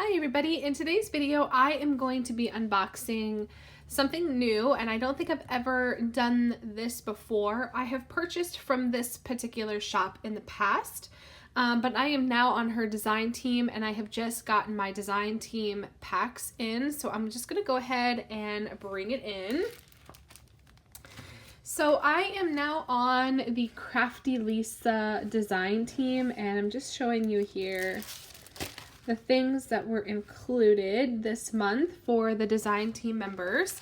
Hi everybody, in today's video I am going to be unboxing something new, and I don't think I've ever done this before. I have purchased from this particular shop in the past, but I am now on her design team and I have just gotten my design team packs in, so I'm just going to go ahead and bring it in. So I am now on the Crafty Lisa design team, and I'm just showing you here the things that were included this month for the design team members.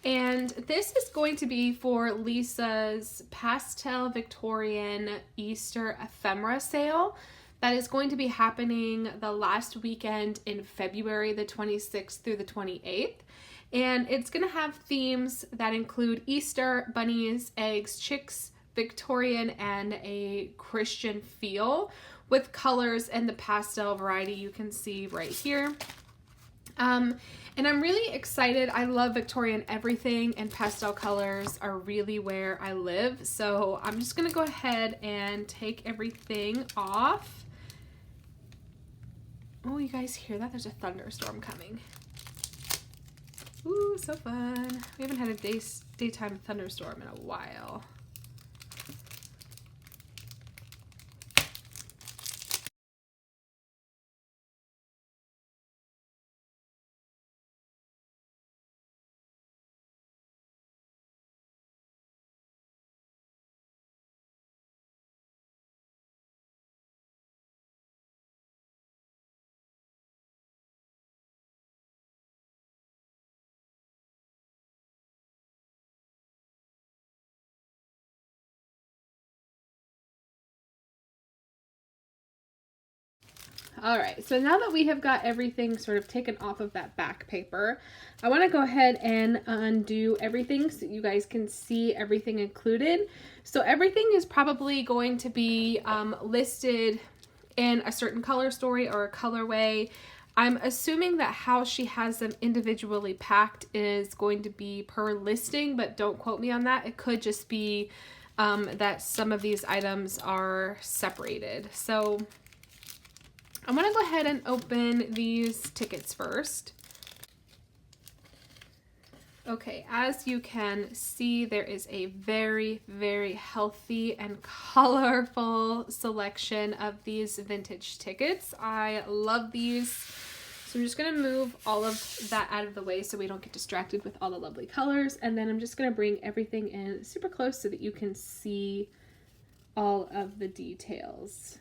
And this is going to be for Lisa's Pastel Victorian Easter Ephemera sale that is going to be happening the last weekend in February, the 26th through the 28th. And it's going to have themes that include Easter, bunnies, eggs, chicks, Victorian, and a Christian feel, with colors and the pastel variety you can see right here. And I'm really excited. I love Victorian everything, and pastel colors are really where I live. So I'm just gonna go ahead and take everything off. Oh, you guys hear that? There's a thunderstorm coming. Ooh, so fun. We haven't had a daytime thunderstorm in a while. All right, so now that we have got everything sort of taken off of that back paper, I want to go ahead and undo everything so you guys can see everything included. So everything is probably going to be listed in a certain color story or a colorway. I'm assuming that how she has them individually packed is going to be per listing, but don't quote me on that. It could just be that some of these items are separated. So I'm going to go ahead and open these tickets first. Okay, as you can see, there is a very, very healthy and colorful selection of these vintage tickets. I love these. So I'm just going to move all of that out of the way so we don't get distracted with all the lovely colors. And then I'm just going to bring everything in super close so that you can see all of the details.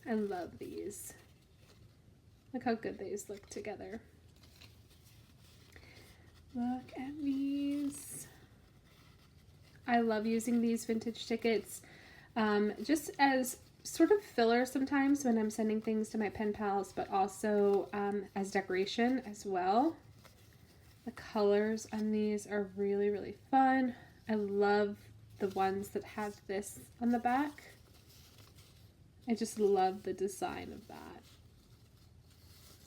I love these. Look how good these look together. Look at these. I love using these vintage tickets just as sort of filler sometimes when I'm sending things to my pen pals, but also as decoration as well. The colors on these are really, really fun. I love the ones that have this on the back. I just love the design of that.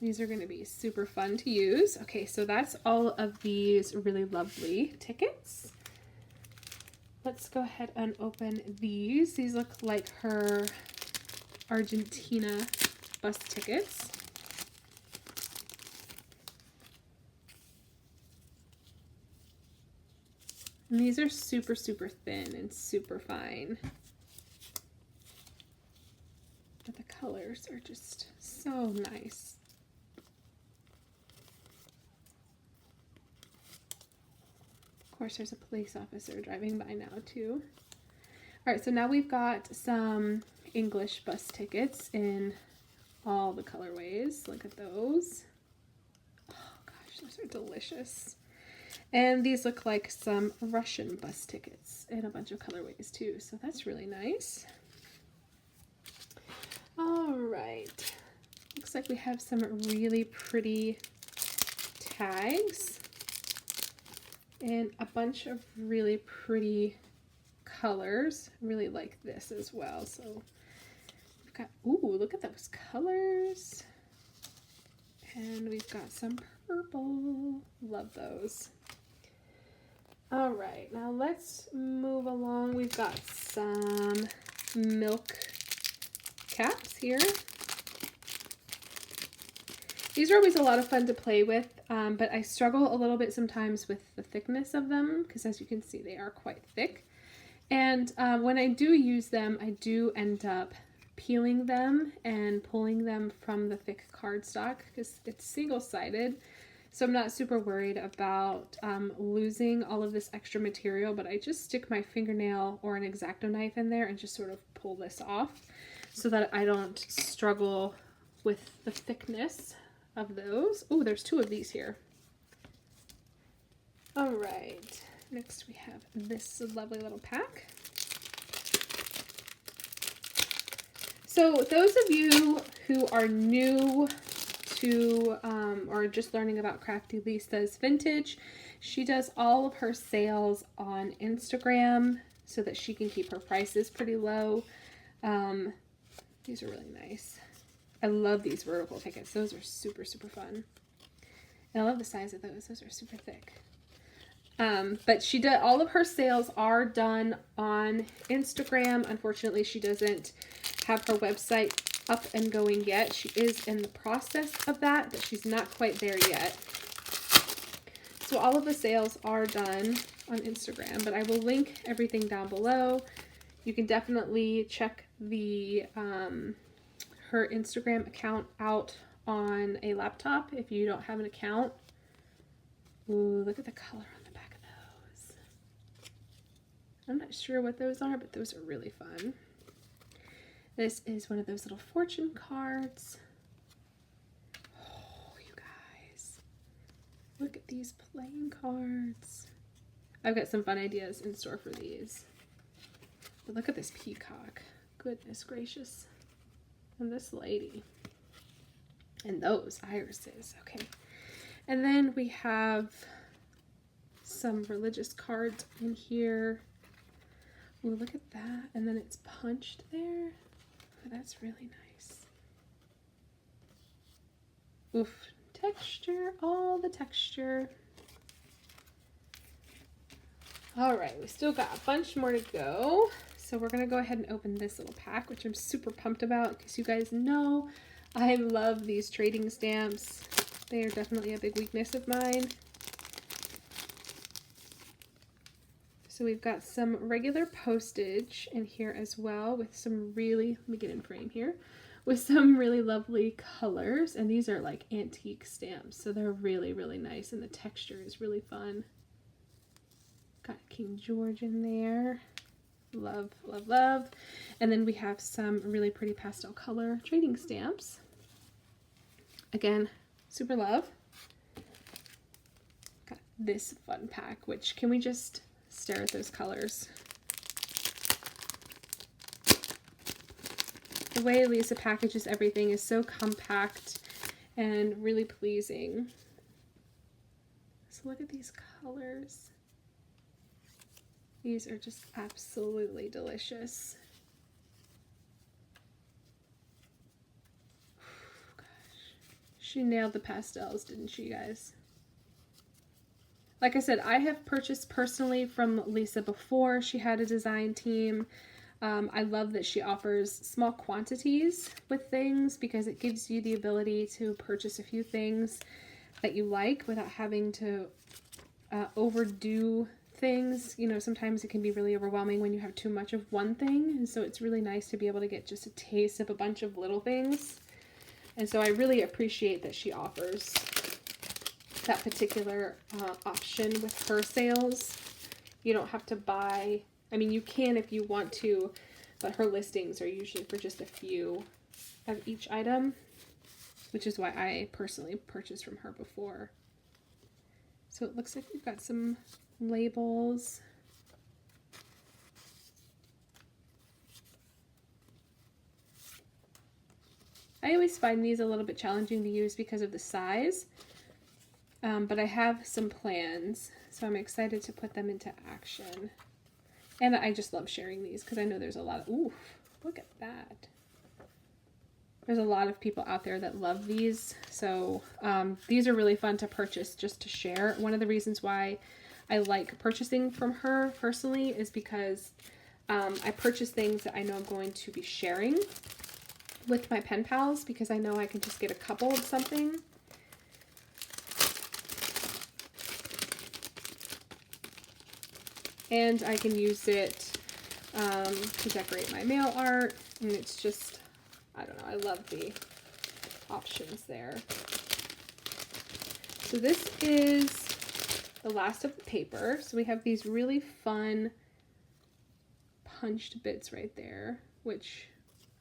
These are going to be super fun to use. Okay, so that's all of these really lovely tickets. Let's go ahead and open these. These look like her Argentina bus tickets. And these are super, super thin and super fine. But the colors are just so nice. Of course, there's a police officer driving by now too. All right, so now we've got some English bus tickets in all the colorways. Look at those. Oh gosh, those are delicious. And these look like some Russian bus tickets in a bunch of colorways too, so that's really nice. All right, looks like we have some really pretty tags and a bunch of really pretty colors. I really like this as well. So we've got, ooh, look at those colors. got some purple. Love those. All right, now let's move along. We've got some milk caps here. These are always a lot of fun to play with, but I struggle a little bit sometimes with the thickness of them because, as you can see, they are quite thick. And when I do use them, I do end up peeling them and pulling them from the thick cardstock because it's single-sided. So I'm not super worried about losing all of this extra material, but I just stick my fingernail or an X-Acto knife in there and just sort of pull this off so that I don't struggle with the thickness of those. Oh, there's 2 of these here. All right, next we have this lovely little pack. So those of you who are new to or just learning about Crafty Lisa's vintage, she does all of her sales on Instagram so that she can keep her prices pretty low. These are really nice. I love these vertical tickets. Those are super, super fun. And I love the size of those. Those are super thick. But she does, all of her sales are done on Instagram. Unfortunately, she doesn't have her website up and going yet. She is in the process of that, but she's not quite there yet. So all of the sales are done on Instagram, but I will link everything down below. You can definitely check the her Instagram account out on a laptop if you don't have an account. Ooh, look at the color on the back of those. I'm not sure what those are, but those are really fun. This is one of those little fortune cards. Oh, you guys. Look at these playing cards. I've got some fun ideas in store for these. But look at this peacock. Goodness gracious. And this lady. And those irises. Okay. And then we have some religious cards in here. Ooh, look at that. And then it's punched there. Oh, that's really nice. Oof. Texture. All the texture. All right. We still got a bunch more to go. So we're going to go ahead and open this little pack, which I'm super pumped about because you guys know I love these trading stamps. They are definitely a big weakness of mine. So we've got some regular postage in here as well with some really, let me get in frame here, with some really lovely colors. And these are like antique stamps, so they're really, really nice. And the texture is really fun. Got King George in there. Love, love, love. And then we have some really pretty pastel color trading stamps. Again, super love. Got this fun pack, which can we just stare at those colors? The way Lisa packages everything is so compact and really pleasing. So look at these colors. These are just absolutely delicious. Gosh. She nailed the pastels, didn't she, guys? Like I said, I have purchased personally from Lisa before she had a design team. I love that she offers small quantities with things because it gives you the ability to purchase a few things that you like without having to overdo things. You know, sometimes it can be really overwhelming when you have too much of one thing, and so it's really nice to be able to get just a taste of a bunch of little things. And so I really appreciate that she offers that particular option with her sales. You don't have to buy, I mean, you can if you want to, but her listings are usually for just a few of each item, which is why I personally purchased from her before. So it looks like we've got some labels. I always find these a little bit challenging to use because of the size, but I have some plans, so I'm excited to put them into action. And I just love sharing these because I know there's a lot of, ooh, look at that. There's a lot of people out there that love these. So these are really fun to purchase just to share. One of the reasons why I like purchasing from her personally is because I purchase things that I know I'm going to be sharing with my pen pals, because I know I can just get a couple of something. And I can use it to decorate my mail art. And it's just, I don't know, I love the options there. So this is the last of the paper. So we have these really fun punched bits right there, which,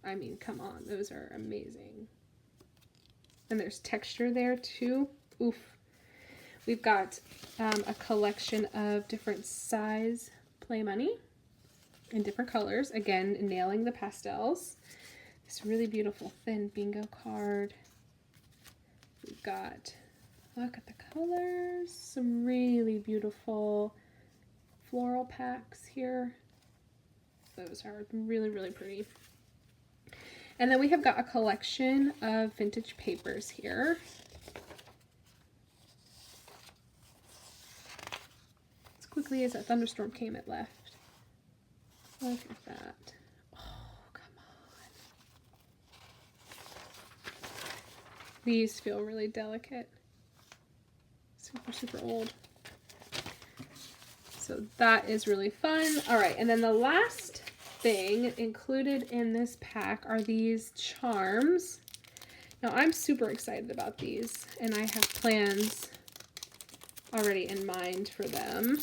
I mean, come on, those are amazing. And there's texture there too. Oof. We've got a collection of different size play money in different colors. Again, nailing the pastels. This really beautiful thin bingo card. We've got, look at the colors, some really beautiful floral packs here. Those are really, really pretty. And then we have got a collection of vintage papers here. As quickly as that thunderstorm came, it left. Look at that. Oh, come on. These feel really delicate. Super, super old. So that is really fun. All right, and then the last thing included in this pack are these charms. Now I'm super excited about these, and I have plans already in mind for them.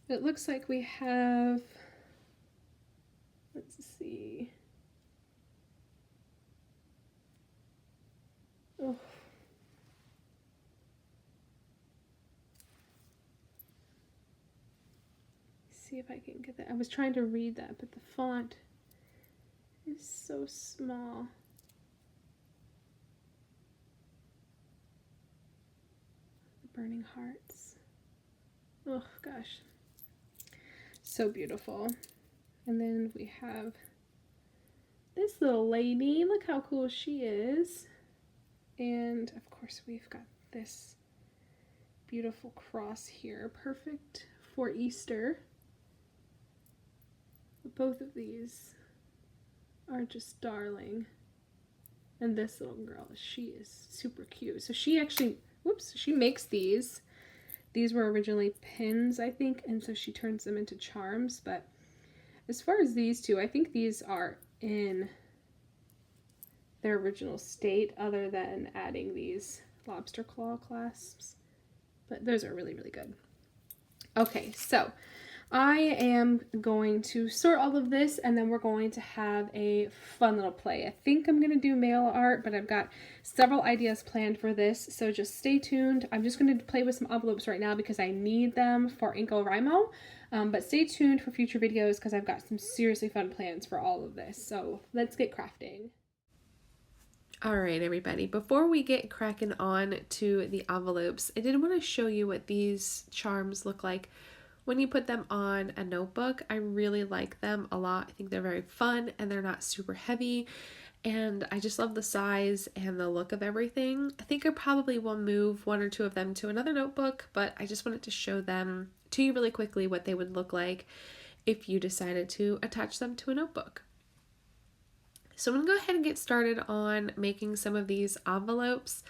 It looks like we have, let's see. Oh. See if I can get that. I was trying to read that, but the font is so small. The burning hearts. Oh gosh. So beautiful. And then we have this little lady. Look how cool she is. And of course we've got this beautiful cross here. Perfect for Easter. Both of these are just darling. And this little girl, she is super cute. So she actually, whoops, she makes these. These were originally pins, I think, and so she turns them into charms. But as far as these two, I think these are in their original state, other than adding these lobster claw clasps. But those are really, really good. Okay, so I am going to sort all of this, and then we're going to have a fun little play. I think I'm going to do mail art, but I've got several ideas planned for this, so just stay tuned. I'm just going to play with some envelopes right now because I need them for NaCoWriMo, but stay tuned for future videos because I've got some seriously fun plans for all of this. So let's get crafting. All right, everybody, before we get cracking on to the envelopes, I did want to show you what these charms look like when you put them on a notebook. I really like them a lot. I think they're very fun and they're not super heavy. And I just love the size and the look of everything. I think I probably will move one or two of them to another notebook, but I just wanted to show them to you really quickly what they would look like if you decided to attach them to a notebook. So I'm going to go ahead and get started on making some of these envelopes.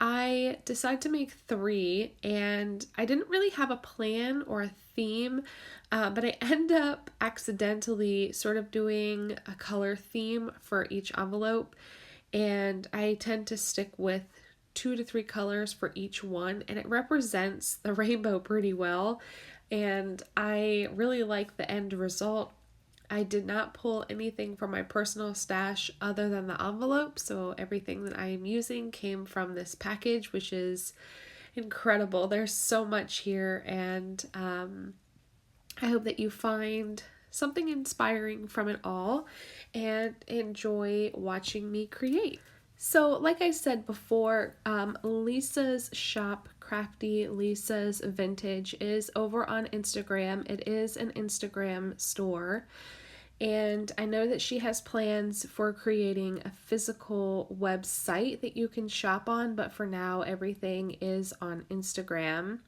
I decided to make 3, and I didn't really have a plan or a theme, but I end up accidentally sort of doing a color theme for each envelope, and I tend to stick with 2 to 3 colors for each one, and it represents the rainbow pretty well, and I really like the end result. I did not pull anything from my personal stash other than the envelope, so everything that I am using came from this package, which is incredible. There's so much here, and I hope that you find something inspiring from it all and enjoy watching me create. So like I said before, Lisa's shop, Crafty Lisa's Vintage, is over on Instagram. It is an Instagram store. And I know that she has plans for creating a physical website that you can shop on, but for now everything is on Instagram.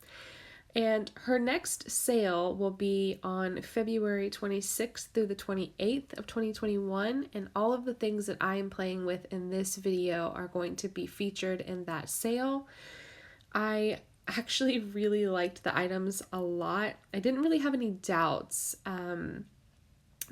And her next sale will be on February 26th through the 28th of 2021. And all of the things that I am playing with in this video are going to be featured in that sale. I actually really liked the items a lot. I didn't really have any doubts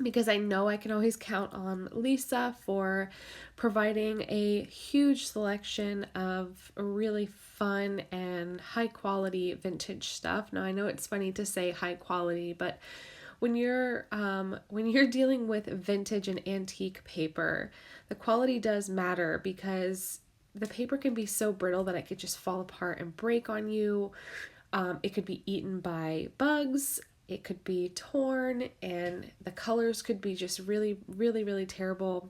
because I know I can always count on Lisa for providing a huge selection of really fun and high quality vintage stuff. Now I know it's funny to say high quality, but when you're dealing with vintage and antique paper, the quality does matter because the paper can be so brittle that it could just fall apart and break on you. It could be eaten by bugs. It could be torn, and the colors could be just really, really, really terrible.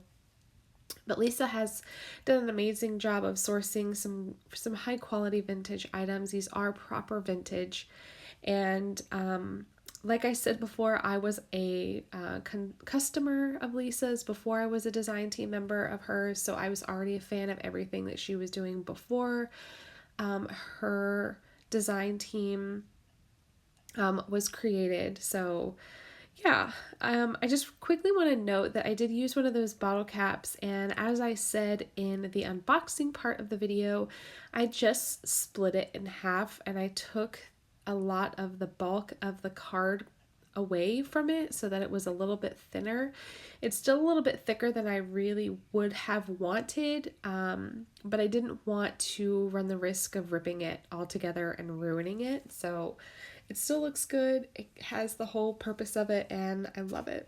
But Lisa has done an amazing job of sourcing some high quality vintage items. These are proper vintage. And like I said before, I was a customer of Lisa's before I was a design team member of hers. So I was already a fan of everything that she was doing before her design team was created. So yeah, I just quickly want to note that I did use one of those bottle caps, and as I said in the unboxing part of the video, I just split it in half and I took a lot of the bulk of the card away from it so that it was a little bit thinner. It's still a little bit thicker than I really would have wanted, but I didn't want to run the risk of ripping it all together and ruining it. So it still looks good. It has the whole purpose of it, and I love it.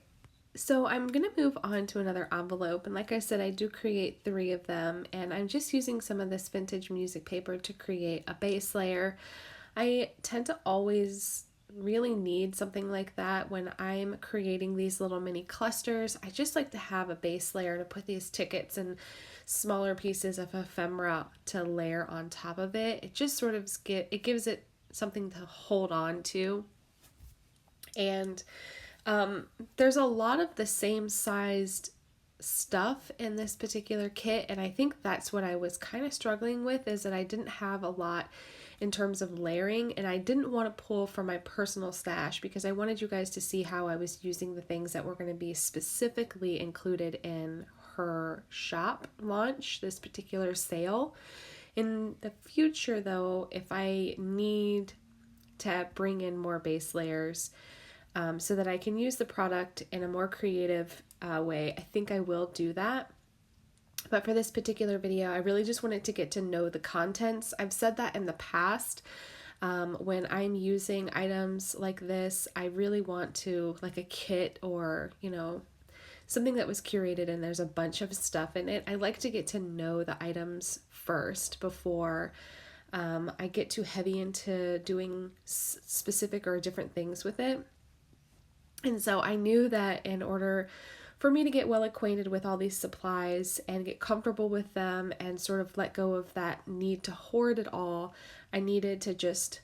So I'm going to move on to another envelope, and like I said, I do create 3 of them, and I'm just using some of this vintage music paper to create a base layer. I tend to always really need something like that when I'm creating these little mini clusters. I just like to have a base layer to put these tickets and smaller pieces of ephemera to layer on top of it. It just sort of gives it something to hold on to. And there's a lot of the same sized stuff in this particular kit, and I think that's what I was kind of struggling with, is that I didn't have a lot in terms of layering, and I didn't want to pull from my personal stash because I wanted you guys to see how I was using the things that were going to be specifically included in her shop launch, this particular sale. In the future though, if I need to bring in more base layers so that I can use the product in a more creative way, I think I will do that. But for this particular video, I really just wanted to get to know the contents. I've said that in the past. When I'm using items like this, I really want to, like a kit or, something that was curated and there's a bunch of stuff in it, I like to get to know the items first before I get too heavy into doing specific or different things with it. And so I knew that in order for me to get well acquainted with all these supplies and get comfortable with them and sort of let go of that need to hoard it all, I needed to just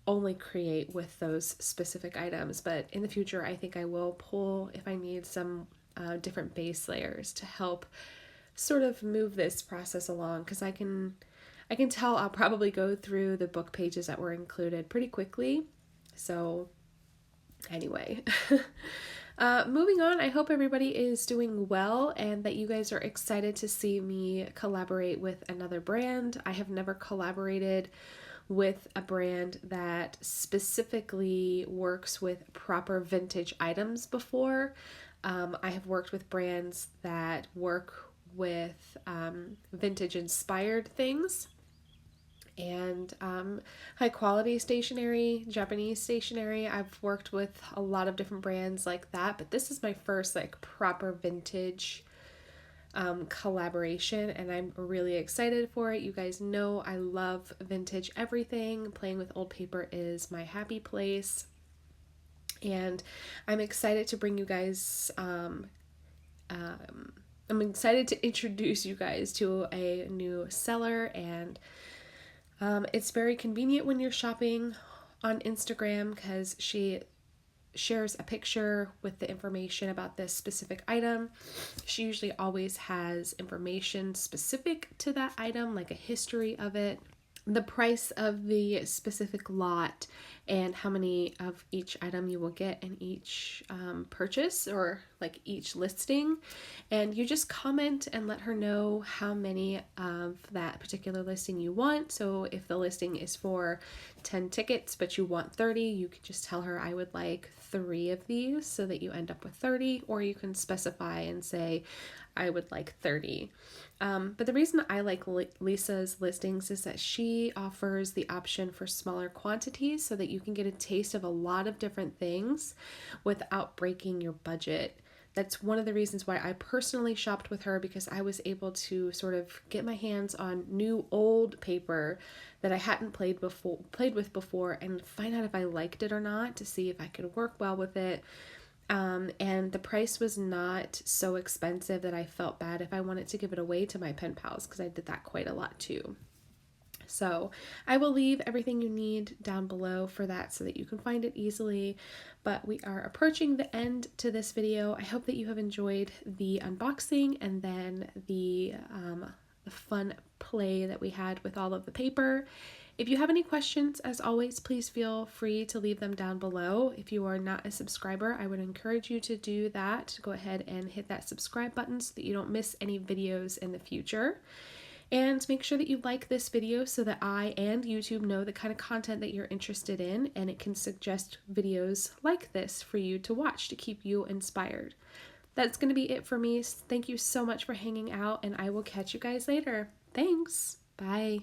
only create with those specific items. But in the future, I think I will pull, if I need, some different base layers to help sort of move this process along, because I can tell I'll probably go through the book pages that were included pretty quickly. So anyway, moving on, I hope everybody is doing well and that you guys are excited to see me collaborate with another brand. I have never collaborated with a brand that specifically works with proper vintage items before. I have worked with brands that work with vintage inspired things and high quality stationery, Japanese stationery. I've worked with a lot of different brands like that, but this is my first proper vintage collaboration, and I'm really excited for it. You guys know I love vintage everything. Playing with old paper is my happy place, and I'm excited to bring you guys I'm excited to introduce you guys to a new seller, and it's very convenient when you're shopping on Instagram because she shares a picture with the information about this specific item. She usually always has information specific to that item, like a history of it, the price of the specific lot, and how many of each item you will get in each purchase, or like each listing. And you just comment and let her know how many of that particular listing you want. So if the listing is for 10 tickets but you want 30, you could just tell her, I would like 3 of these, so that you end up with 30. Or you can specify and say, I would like 30. But the reason I like Lisa's listings is that she offers the option for smaller quantities, so that you can get a taste of a lot of different things without breaking your budget. That's one of the reasons why I personally shopped with her, because I was able to sort of get my hands on new old paper that I hadn't played with before, and find out if I liked it or not, to see if I could work well with it. And the price was not so expensive that I felt bad if I wanted to give it away to my pen pals, because I did that quite a lot too. So I will leave everything you need down below for that, so that you can find it easily. But we are approaching the end to this video. I hope that you have enjoyed the unboxing, and then the fun play that we had with all of the paper. If you have any questions, as always, please feel free to leave them down below. If you are not a subscriber, I would encourage you to do that. Go ahead and hit that subscribe button so that you don't miss any videos in the future. And make sure that you like this video, so that I and YouTube know the kind of content that you're interested in, and it can suggest videos like this for you to watch to keep you inspired. That's going to be it for me. Thank you so much for hanging out, and I will catch you guys later. Thanks. Bye.